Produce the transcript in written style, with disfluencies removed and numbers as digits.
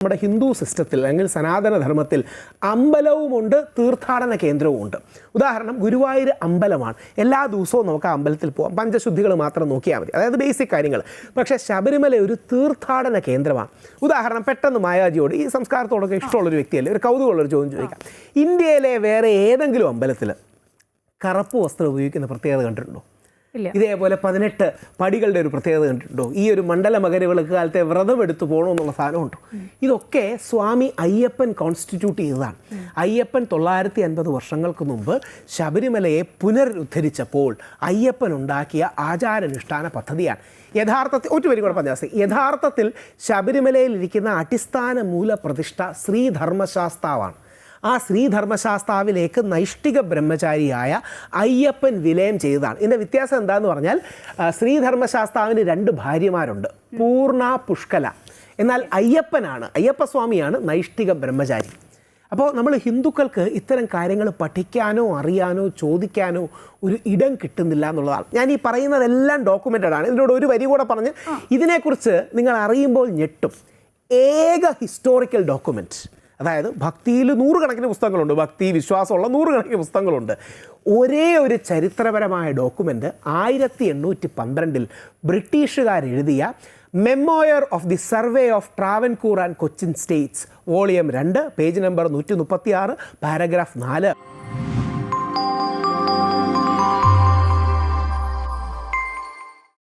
നമ്മുടെ ഹിന്ദു സിസ്റ്റത്തിൽ അല്ലെങ്കിൽ സനാതനധർമ്മത്തിൽ അമ്പലവുമുണ്ട്, തീർത്ഥാടന കേന്ദ്രവുമുണ്ട്. ഉദാഹരണം, ഗുരുവായൂർ അമ്പലമാണ്. എല്ലാ ദിവസവും നമുക്ക് ആ അമ്പലത്തിൽ പോകാം, പഞ്ചശുദ്ധികൾ മാത്രം നോക്കിയാൽ മതി, അതായത് ബേസിക് കാര്യങ്ങൾ. പക്ഷേ ശബരിമല ഒരു തീർത്ഥാടന കേന്ദ്രമാണ്. ഉദാഹരണം, പെട്ടെന്ന് മായാജിയോട്, ഈ സംസ്കാരത്തോടൊക്കെ ഇഷ്ടമുള്ളൊരു വ്യക്തിയല്ലേ, ഒരു കൗതുകമുള്ളൊരു ചോദ്യം ചോദിക്കാം. ഇന്ത്യയിലെ വേറെ ഏതെങ്കിലും അമ്പലത്തിൽ കറുപ്പ് വസ്ത്രം ഉപയോഗിക്കുന്ന പ്രത്യേകത കണ്ടിട്ടുണ്ടോ? ഇതേപോലെ 18 പടികളുടെ ഒരു പ്രത്യേകത കണ്ടിട്ടുണ്ടോ? ഈ ഒരു മണ്ഡല മകരവിളക്ക് കാലത്തെ വ്രതം എടുത്തു പോകണമെന്നുള്ള സാധനമുണ്ടോ? ഇതൊക്കെ സ്വാമി അയ്യപ്പൻ കോൺസ്റ്റിറ്റ്യൂട്ട് ചെയ്തതാണ്. അയ്യപ്പൻ 950 വർഷങ്ങൾക്ക് മുമ്പ് ശബരിമലയെ പുനരുദ്ധരിച്ചപ്പോൾ അയ്യപ്പൻ ഉണ്ടാക്കിയ ആചാരാനുഷ്ഠാന പദ്ധതിയാണ്. യഥാർത്ഥത്തിൽ ഒരു വരി കൂടെ പറഞ്ഞാൽ, യഥാർത്ഥത്തിൽ ശബരിമലയിൽ ഇരിക്കുന്ന അടിസ്ഥാന മൂലപ്രതിഷ്ഠ ശ്രീധർമ്മശാസ്താവാണ്. ആ ശ്രീധർമ്മശാസ്താവിലേക്ക് നൈഷ്ഠിക ബ്രഹ്മചാരിയായ അയ്യപ്പൻ വിലയം ചെയ്തതാണ്. ഇതിൻ്റെ വ്യത്യാസം എന്താണെന്ന് പറഞ്ഞാൽ, ശ്രീധർമ്മശാസ്താവിന് 2 ഭാര്യമാരുണ്ട്, പൂർണ്ണ, പുഷ്കല. എന്നാൽ അയ്യപ്പസ്വാമിയാണ് നൈഷ്ഠിക ബ്രഹ്മചാരി. അപ്പോൾ നമ്മൾ ഹിന്ദുക്കൾക്ക് ഇത്തരം കാര്യങ്ങൾ പഠിക്കാനോ അറിയാനോ ചോദിക്കാനോ ഒരു ഇടം കിട്ടുന്നില്ല എന്നുള്ളതാണ്. ഞാൻ ഈ പറയുന്നതെല്ലാം ഡോക്യുമെൻ്റഡ് ആണ്. ഇതിനോട് ഒരു വരി കൂടെ പറഞ്ഞ്, ഇതിനെക്കുറിച്ച് നിങ്ങൾ അറിയുമ്പോൾ ഞെട്ടും. ഏക ഹിസ്റ്റോറിക്കൽ ഡോക്യുമെൻറ്റ്, അതായത് ഭക്തിയിൽ 100 കണക്കിന് പുസ്തകങ്ങളുണ്ട്, ഭക്തി വിശ്വാസമുള്ള 100 കണക്കിന് പുസ്തകങ്ങളുണ്ട്. ഒരേ ഒരു ചരിത്രപരമായ ഡോക്യുമെൻ്റ് 1812 ബ്രിട്ടീഷുകാരെഴുതിയ memoir of the survey of Travancore and Cochin states, volume 2, page number 136, paragraph 4.